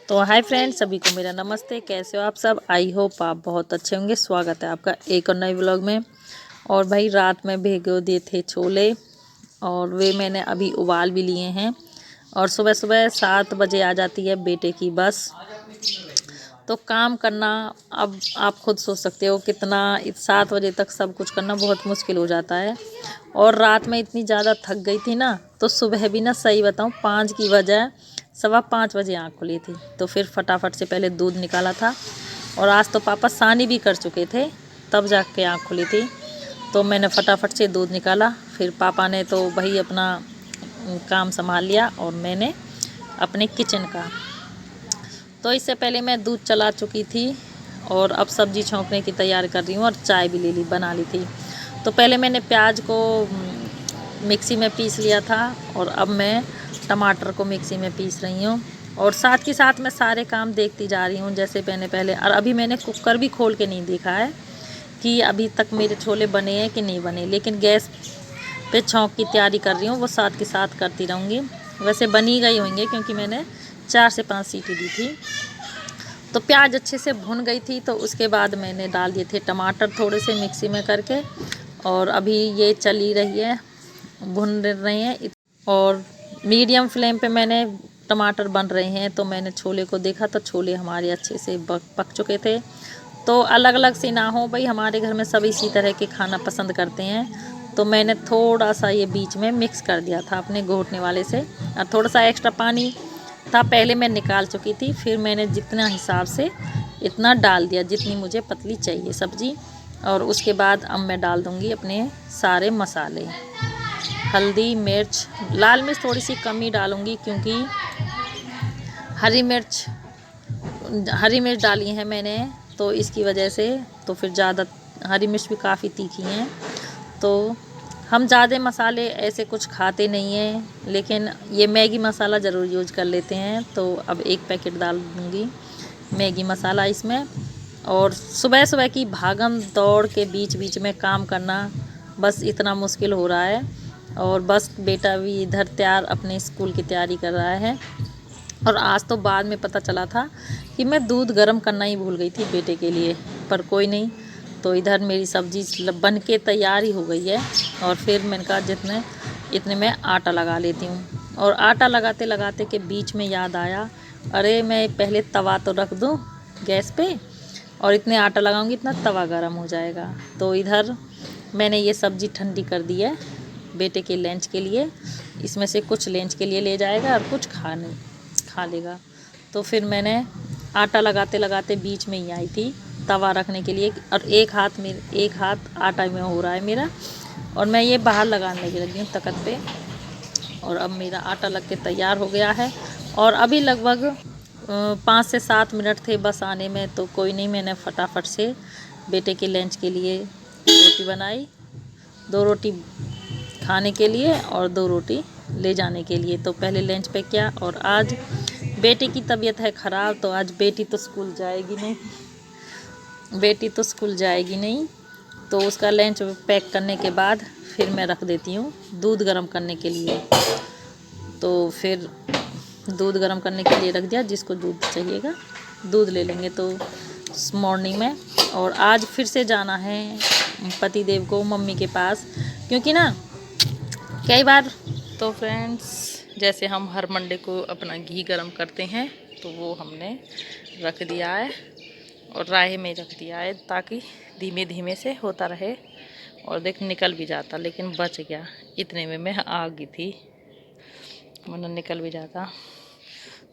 तो hi friends, सभी को मेरा नमस्ते। कैसे हो आप सब? आई होप आप बहुत अच्छे होंगे। स्वागत है आपका एक और नए व्लॉग में। और भाई रात में भिगो दिए थे छोले और वे मैंने अभी उबाल भी लिए हैं। और सुबह सुबह 7 बजे आ जाती है बेटे की बस। तो काम करना, अब आप खुद सोच सकते हो कितना 7 बजे तक सब कुछ करना बहुत मुश्किल हो जाता है। और रात में इतनी ज़्यादा थक गई थी ना, तो सुबह भी ना, सही बताऊँ, 5 की बजाय 5:15 बजे आँख खुली थी। तो फिर फटाफट से पहले दूध निकाला था। और आज तो पापा सानी भी कर चुके थे, तब जाके आँख खुली थी। तो मैंने फटाफट से दूध निकाला। फिर पापा ने तो वही अपना काम संभाल लिया और मैंने अपने किचन का। तो इससे पहले मैं दूध चला चुकी थी और अब सब्ज़ी छौंकने की तैयारी कर रही हूँ और चाय भी ले ली, बना ली थी। तो पहले मैंने प्याज को मिक्सी में पीस लिया था और अब मैं टमाटर को मिक्सी में पीस रही हूँ। और साथ के साथ मैं सारे काम देखती जा रही हूँ जैसे मैंने पहले। और अभी मैंने कुकर भी खोल के नहीं देखा है कि अभी तक मेरे छोले बने हैं कि नहीं बने, लेकिन गैस पे छौंक की तैयारी कर रही हूँ, वो साथ के साथ करती रहूँगी। वैसे बनी गई होंगे क्योंकि मैंने 4 से 5 सीटी दी थी। तो प्याज अच्छे से भुन गई थी, तो उसके बाद मैंने डाल दिए थे टमाटर थोड़े से मिक्सी में करके। और अभी ये चली रही है, भुन रहे हैं। और मीडियम फ्लेम पे मैंने टमाटर बन रहे हैं। तो मैंने छोले को देखा तो छोले हमारे अच्छे से पक चुके थे। तो अलग अलग से ना हो भाई, हमारे घर में सब इसी तरह के खाना पसंद करते हैं। तो मैंने थोड़ा सा ये बीच में मिक्स कर दिया था अपने घोटने वाले से। और थोड़ा सा एक्स्ट्रा पानी था, पहले मैं निकाल चुकी थी। फिर मैंने जितना हिसाब से इतना डाल दिया, जितनी मुझे पतली चाहिए सब्ज़ी। और उसके बाद अब मैं डाल दूँगी अपने सारे मसाले। हल्दी, मिर्च, लाल मिर्च थोड़ी सी कम ही डालूँगी क्योंकि हरी मिर्च डाली है मैंने, तो इसकी वजह से। तो फिर ज़्यादा हरी मिर्च भी काफ़ी तीखी हैं। तो हम ज़्यादा मसाले ऐसे कुछ खाते नहीं हैं, लेकिन ये मैगी मसाला ज़रूर यूज कर लेते हैं। तो अब एक पैकेट डाल दूँगी मैगी मसाला इसमें। और सुबह सुबह की भागम दौड़ के बीच बीच में काम करना बस इतना मुश्किल हो रहा है। और बस बेटा भी इधर अपने स्कूल की तैयारी कर रहा है। और आज तो बाद में पता चला था कि मैं दूध गर्म करना ही भूल गई थी बेटे के लिए, पर कोई नहीं। तो इधर मेरी सब्ज़ी बन के तैयार ही हो गई है। और फिर मैंने कहा इतने में आटा लगा लेती हूँ। और आटा लगाते लगाते के बीच में याद आया, अरे मैं पहले तवा तो रख दूँ गैस पे, और इतने आटा लगाऊंगी इतना तवा गर्म हो जाएगा। तो इधर मैंने ये सब्ज़ी ठंडी कर दी है बेटे के लंच के लिए। इसमें से कुछ लंच के लिए ले जाएगा और कुछ खा लेगा। तो फिर मैंने आटा लगाते लगाते बीच में ही आई थी तवा रखने के लिए। और एक हाथ आटा में हो रहा है मेरा, और मैं ये बाहर लगाने लगी हूँ तख्त पे। और अब मेरा आटा लग के तैयार हो गया है। और अभी लगभग 5 से 7 मिनट थे बस आने में। तो कोई नहीं, मैंने फटाफट से बेटे के लंच के लिए रोटी बनाई। 2 रोटी खाने के लिए और 2 रोटी ले जाने के लिए। तो पहले लंच पे किया। और आज बेटी की तबीयत है ख़राब, तो आज बेटी तो स्कूल जाएगी नहीं। तो उसका लंच पैक करने के बाद फिर मैं रख देती हूँ दूध गर्म करने के लिए। तो फिर दूध गर्म करने के लिए रख दिया, जिसको दूध चाहिएगा दूध ले लेंगे तो मॉर्निंग में। और आज फिर से जाना है पतिदेव को मम्मी के पास, क्योंकि ना कई बार। तो फ्रेंड्स, जैसे हम हर मंडे को अपना घी गर्म करते हैं, तो वो हमने रख दिया है और राहे में रख दिया है, ताकि धीमे धीमे से होता रहे। और देख निकल भी जाता, लेकिन बच गया। इतने में मैं आ गई थी, वरना निकल भी जाता।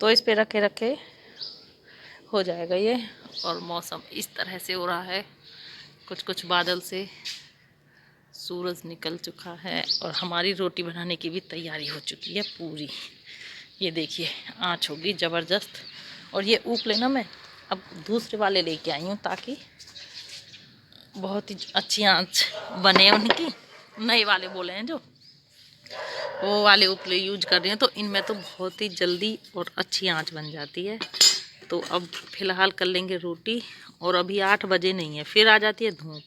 तो इस पे रखे रखे हो जाएगा ये। और मौसम इस तरह से हो रहा है, कुछ कुछ बादल से, सूरज निकल चुका है। और हमारी रोटी बनाने की भी तैयारी हो चुकी है पूरी। ये देखिए आँच होगी ज़बरदस्त। और ये ऊपले ना मैं अब दूसरे वाले लेके आई हूँ, ताकि बहुत ही अच्छी आँच बने उनकी। नए वाले बोले हैं जो, वो वाले उपले यूज कर रही हैं। तो इनमें तो बहुत ही जल्दी और अच्छी आंच बन जाती है। तो अब फ़िलहाल कर लेंगे रोटी। और अभी 8 बजे नहीं है, फिर आ जाती है धूप।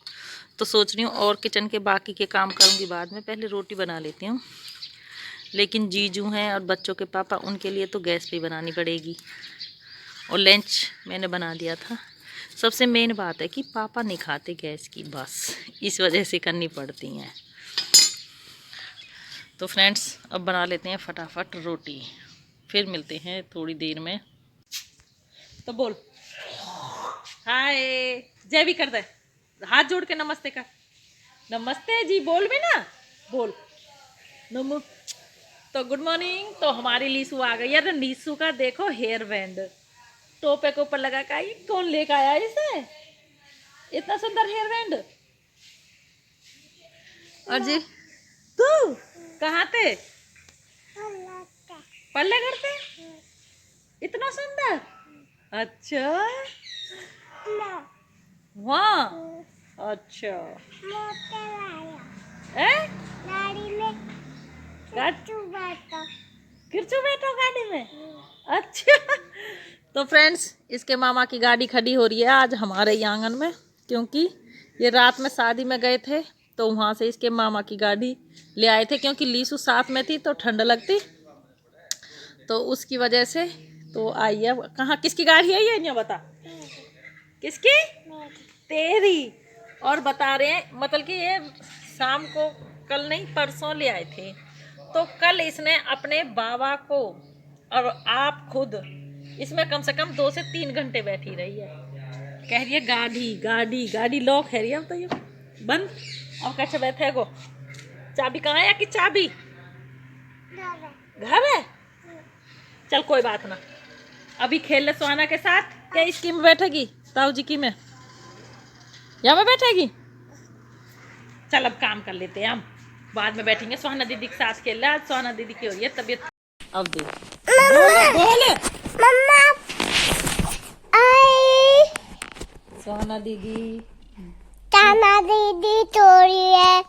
तो सोच रही हूँ और किचन के बाकी के काम करूँगी बाद में, पहले रोटी बना लेती हूँ। लेकिन जीजू हैं और बच्चों के पापा, उनके लिए तो गैस पे बनानी पड़ेगी। और लंच मैंने बना दिया था। सबसे मेन बात है कि पापा नहीं खाते गैस की, बस इस वजह से करनी पड़ती हैं। तो फ्रेंड्स अब बना लेते हैं फटाफट रोटी, फिर मिलते हैं थोड़ी देर में। तो बोल हाय, जय भी कर दे, हाथ जोड़ के नमस्ते कर। नमस्ते जी बोल भी ना, बोल नमो। तो गुड मॉर्निंग। तो हमारी लीसू आ गई है। तो लीसू का देखो हेयर बैंड टोपे के ऊपर लगा का, ये कौन लेकर आया इसे, इतना सुंदर हेयर बैंड। और जी तू कहाँ थे, पल्ले करते, इतना सुंदर। अच्छा वाह, अच्छा किरचू बैठो गाड़ी में। अच्छा तो फ्रेंड्स इसके मामा की गाड़ी खड़ी हो रही है आज हमारे ही आंगन में, क्योंकि ये रात में शादी में गए थे तो वहाँ से इसके मामा की गाड़ी ले आए थे, क्योंकि लीसू साथ में थी तो ठंड लगती, तो उसकी वजह से तो आई है। कहाँ किसकी गाड़ी है ये नहीं बता, किसकी, तेरी। और बता रहे हैं मतलब कि ये शाम को, कल नहीं परसों ले आए थे, तो कल इसने अपने बाबा को और आप खुद इसमें कम से कम 2 से 3 घंटे बैठी रही है। कह रही है गाड़ी गाड़ी गाड़ी, लॉक है रही है, अब तो ये बंद। अब कैसे बैठे गो, चाबी कहाँ है, कि चाबी घर है। चल कोई बात ना, अभी खेल ले सुहाना के साथ। क्या इसकी में बैठेगी, ताऊ जी की में, यहाँ में बैठेगी। चल अब काम कर लेते हैं हम, बाद में बैठेंगे। सुहाना दीदी के साथ खेल रहा, आज सुहाना दीदी की हो रही है तबीयत। अब देख बोल मम्मा, सुहाना दीदी, ताना दीदी थोड़ी है,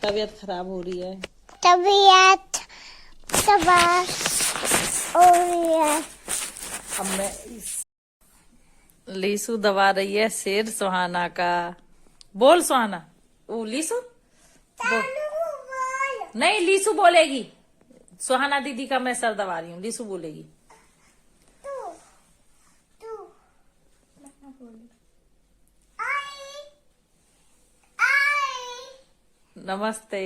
तबीयत खराब हो रही है, तबीयत खराब हो रही है। अब मैं लीसू दबा रही है सिर सुहाना का। बोल सुहाना, ओ लीसू बोल। नहीं लीसू बोलेगी, सुहाना दीदी का मैं सर दबा रही हूँ, लीसू बोलेगी। नमस्ते,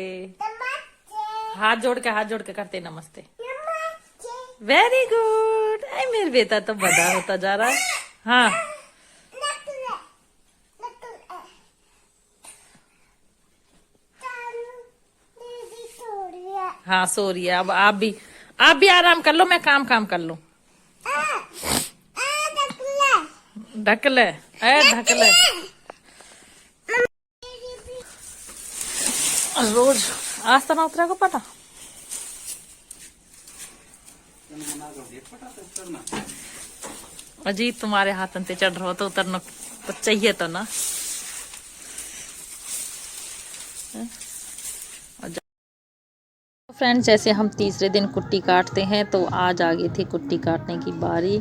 हाथ जोड़ के करते नमस्ते। वेरी गुड, आई मेरे बेटा तो बड़ा होता जा रहा है। हाँ हाँ सो रही है। अब आप भी आराम कर लो, मैं काम कर लूं। ढकले ढकले रोज आज तना उतरा को पता। अजी तुम्हारे हाथ अंते चढ़ रहा हो तो उतरना तो चाहिए तो ना। फ्रेंड्स जैसे हम तीसरे दिन कुट्टी काटते हैं, तो आज आ गई थी कुट्टी काटने की बारी,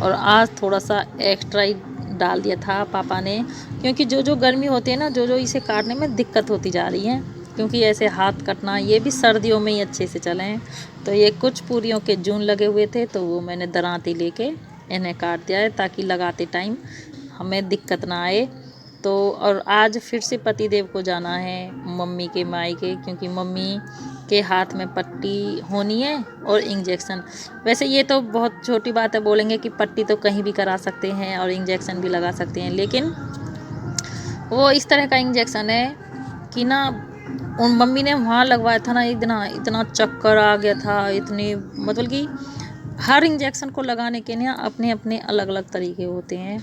और आज थोड़ा सा एक्स्ट्रा ही डाल दिया था पापा ने, क्योंकि जो गर्मी होती है ना, जो इसे काटने में दिक्कत होती जा रही है, क्योंकि ऐसे हाथ कटना, ये भी सर्दियों में ही अच्छे से चले हैं। तो ये कुछ पूरियों के जून लगे हुए थे, तो वो मैंने दरांती लेके इन्हें काट दिया है, ताकि लगाते टाइम हमें दिक्कत ना आए। तो और आज फिर से पतिदेव को जाना है मम्मी के मायके, क्योंकि मम्मी के हाथ में पट्टी होनी है और इंजेक्शन। वैसे ये तो बहुत छोटी बात है, बोलेंगे कि पट्टी तो कहीं भी करा सकते हैं और इंजेक्शन भी लगा सकते हैं, लेकिन वो इस तरह का इंजेक्शन है कि ना, उन मम्मी ने वहाँ लगवाया था ना, इतना चक्कर आ गया था, इतनी मतलब कि हर इंजेक्शन को लगाने के ना अपने अपने अलग अलग तरीके होते हैं।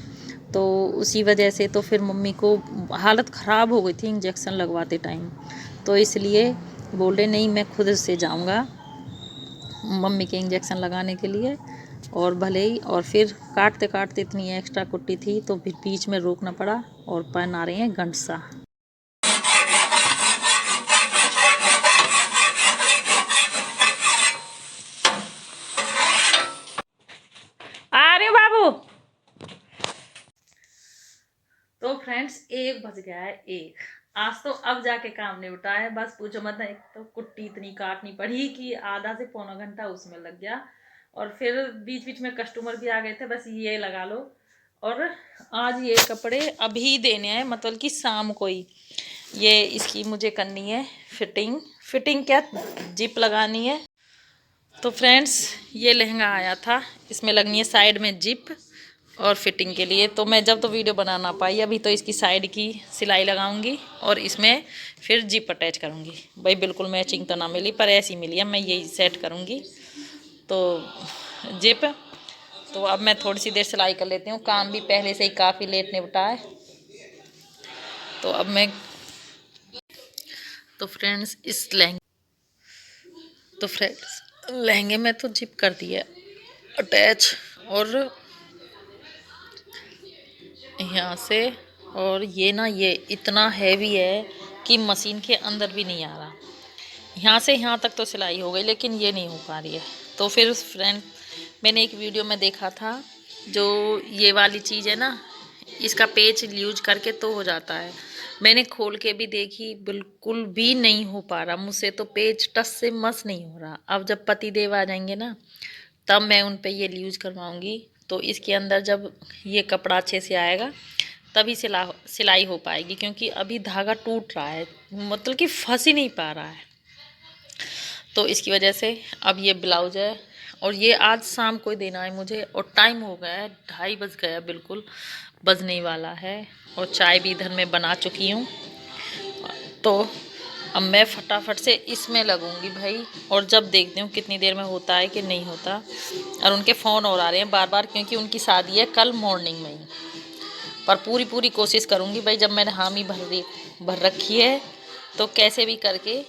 तो उसी वजह से तो फिर मम्मी को हालत ख़राब हो गई थी इंजेक्शन लगवाते टाइम, तो इसलिए बोले नहीं मैं खुद से जाऊंगा मम्मी के इंजेक्शन लगाने के लिए। और भले ही, और फिर काटते काटते इतनी एक्स्ट्रा कुट्टी थी तो फिर बीच में रोकना पड़ा, और पहना रहे हैं गंडसा। अरे बाबू, तो फ्रेंड्स 1 बज गया है, 1 आज तो अब जाके काम निपटा है, बस पूछो मत। एक तो कुट्टी इतनी काटनी पड़ी कि आधा से पौना घंटा उसमें लग गया, और फिर बीच बीच में कस्टमर भी आ गए थे, बस ये लगा लो। और आज ये कपड़े अभी देने हैं, मतलब कि शाम को ही। ये इसकी मुझे करनी है फिटिंग क्या, जिप लगानी है। तो फ्रेंड्स, ये लहंगा आया था, इसमें लगनी है साइड में जिप और फिटिंग के लिए। तो मैं जब तो वीडियो बना ना पाई, अभी तो इसकी साइड की सिलाई लगाऊंगी और इसमें फिर जिप अटैच करूंगी। भाई बिल्कुल मैचिंग तो ना मिली, पर ऐसी मिली है, मैं यही सेट करूंगी। तो जिप, तो अब मैं थोड़ी सी देर सिलाई कर लेती हूँ, काम भी पहले से ही काफ़ी लेट निपटा है। तो अब मैं, तो फ्रेंड्स लहंगे में तो जिप कर दी है अटैच, और यहाँ से, और ये ना, ये इतना हैवी है कि मशीन के अंदर भी नहीं आ रहा। यहाँ से यहाँ तक तो सिलाई हो गई, लेकिन ये नहीं हो पा रही है। तो फिर फ्रेंड, मैंने एक वीडियो में देखा था, जो ये वाली चीज़ है ना, इसका पेच यूज करके तो हो जाता है। मैंने खोल के भी देखी, बिल्कुल भी नहीं हो पा रहा मुझसे, तो पेच टस से मस नहीं हो रहा। अब जब पति देव आ जाएंगे ना, तब मैं उन पे ये यूज करवाऊंगी। तो इसके अंदर जब ये कपड़ा अच्छे से आएगा, तभी सिलाई हो पाएगी, क्योंकि अभी धागा टूट रहा है, मतलब कि फंस ही नहीं पा रहा है। तो इसकी वजह से अब ये ब्लाउज है, और ये आज शाम को ही देना है मुझे, और टाइम हो गया है, 2:30 बज गया, बिल्कुल बजने ही वाला है। और चाय भी इधर मैं बना चुकी हूँ। तो अब मैं फटाफट से इसमें लगूंगी भाई, और जब देखती हूँ कितनी देर में होता है कि नहीं होता। और उनके फ़ोन और आ रहे हैं बार बार, क्योंकि उनकी शादी है कल मॉर्निंग में ही। पर पूरी कोशिश करूँगी भाई, जब मैंने हामी भर रखी है, तो कैसे भी करके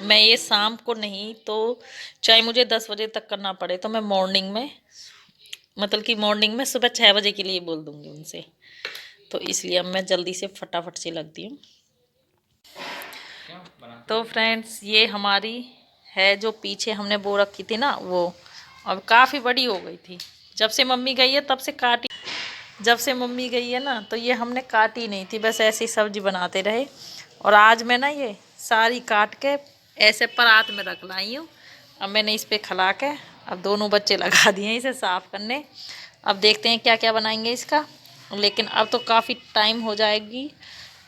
मैं ये शाम को नहीं तो चाहे मुझे 10 बजे तक करना पड़े, तो मैं मॉर्निंग में, मतलब कि मॉर्निंग में सुबह 6 बजे के लिए बोल दूँगी उनसे। तो इसलिए अब मैं जल्दी से फटाफट से लगती हूँ। तो फ्रेंड्स, ये हमारी है जो पीछे हमने बो रखी थी ना, वो अब काफ़ी बड़ी हो गई थी। जब से मम्मी गई है तब से काटी, जब से मम्मी गई है ना, तो ये हमने काटी नहीं थी, बस ऐसी सब्जी बनाते रहे। और आज मैं ना ये सारी काट के ऐसे परात में रख लाई हूँ। अब मैंने इस पे खिला के, अब दोनों बच्चे लगा दिए हैं इसे साफ़ करने। अब देखते हैं क्या क्या बनाएंगे इसका। लेकिन अब तो काफ़ी टाइम हो जाएगी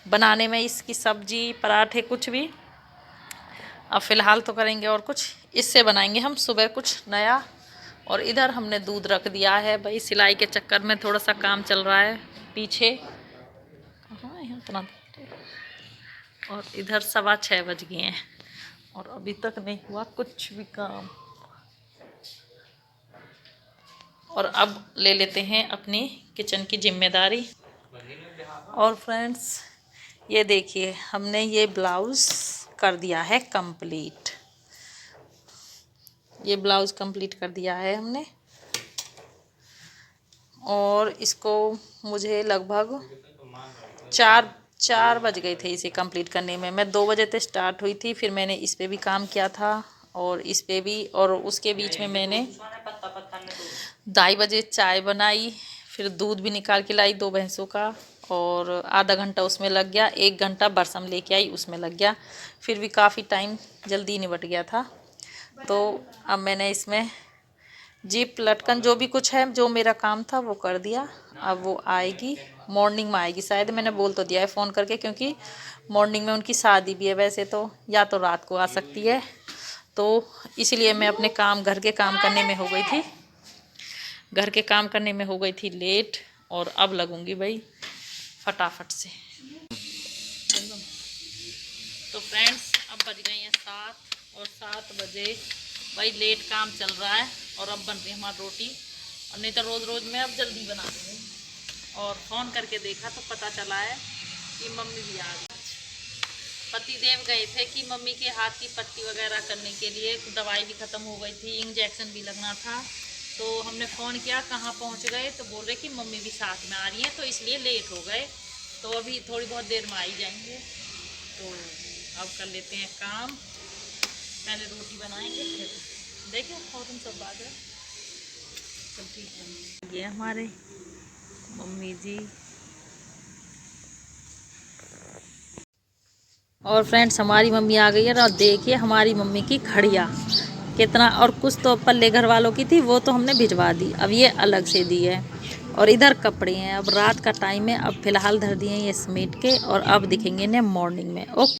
बनाने में इसकी सब्जी, पराठे, कुछ भी। अब फ़िलहाल तो करेंगे और कुछ इससे बनाएंगे हम सुबह कुछ नया। और इधर हमने दूध रख दिया है भाई, सिलाई के चक्कर में थोड़ा सा काम चल रहा है पीछे। कहाँ है इतना? और इधर 6:15 बज गए हैं, और अभी तक नहीं हुआ कुछ भी काम। और अब ले लेते हैं अपनी किचन की जिम्मेदारी। और फ्रेंड्स, ये देखिए, हमने ये ब्लाउज़ कर दिया है कंप्लीट। ये ब्लाउज़ कंप्लीट कर दिया है हमने, और इसको मुझे लगभग 4 बज गए थे इसे कंप्लीट करने में। मैं 2 बजे तक स्टार्ट हुई थी, फिर मैंने इस पे भी काम किया था और इस पे भी, और उसके बीच में मैंने 2:30 बजे चाय बनाई, फिर दूध भी निकाल के लाई 2 भैंसों का, और आधा घंटा उसमें लग गया, 1 घंटा बरसम लेके आई उसमें लग गया। फिर भी काफ़ी टाइम जल्दी निपट गया था। तो अब मैंने इसमें जीप लटकन जो भी कुछ है, जो मेरा काम था वो कर दिया। अब वो आएगी, मॉर्निंग में आएगी शायद, मैंने बोल तो दिया है फ़ोन करके, क्योंकि मॉर्निंग में उनकी शादी भी है वैसे तो, या तो रात को आ सकती है। तो इसलिए मैं अपने काम, घर के काम करने में हो गई थी, लेट। और अब लगूंगी भाई फटाफट से। तो फ्रेंड्स, अब बज गई हैं 7, और 7 बजे भाई लेट काम चल रहा है। और अब बन रही है हमारी रोटी, और नहीं तो रोज़ मैं अब जल्दी बना दूँगी। और फ़ोन करके देखा तो पता चला है कि मम्मी भी आ गई। पति देव गए थे कि मम्मी के हाथ की पट्टी वगैरह करने के लिए, दवाई भी ख़त्म हो गई थी, इंजेक्शन भी लगना था। तो हमने फ़ोन किया कहाँ पहुँच गए, तो बोल रहे कि मम्मी भी साथ में आ रही हैं, तो इसलिए लेट हो गए। तो अभी थोड़ी बहुत देर में आ ही जाएंगे। तो अब कर लेते हैं काम, पहले रोटी बनाएंगे, फिर देखिए और तुम सब बात है। सब ठीक है। ये हमारे मम्मी जी। और फ्रेंड्स, हमारी मम्मी आ गई है, और देखिए हमारी मम्मी की घड़िया, कितना। और कुछ तो पल्ले घर वालों की थी, वो तो हमने भिजवा दी, अब ये अलग से दी है। और इधर कपड़े हैं, अब रात का टाइम है, अब फ़िलहाल धर दिए हैं ये समेट के, और अब दिखेंगे इन्हें मॉर्निंग में। ओके।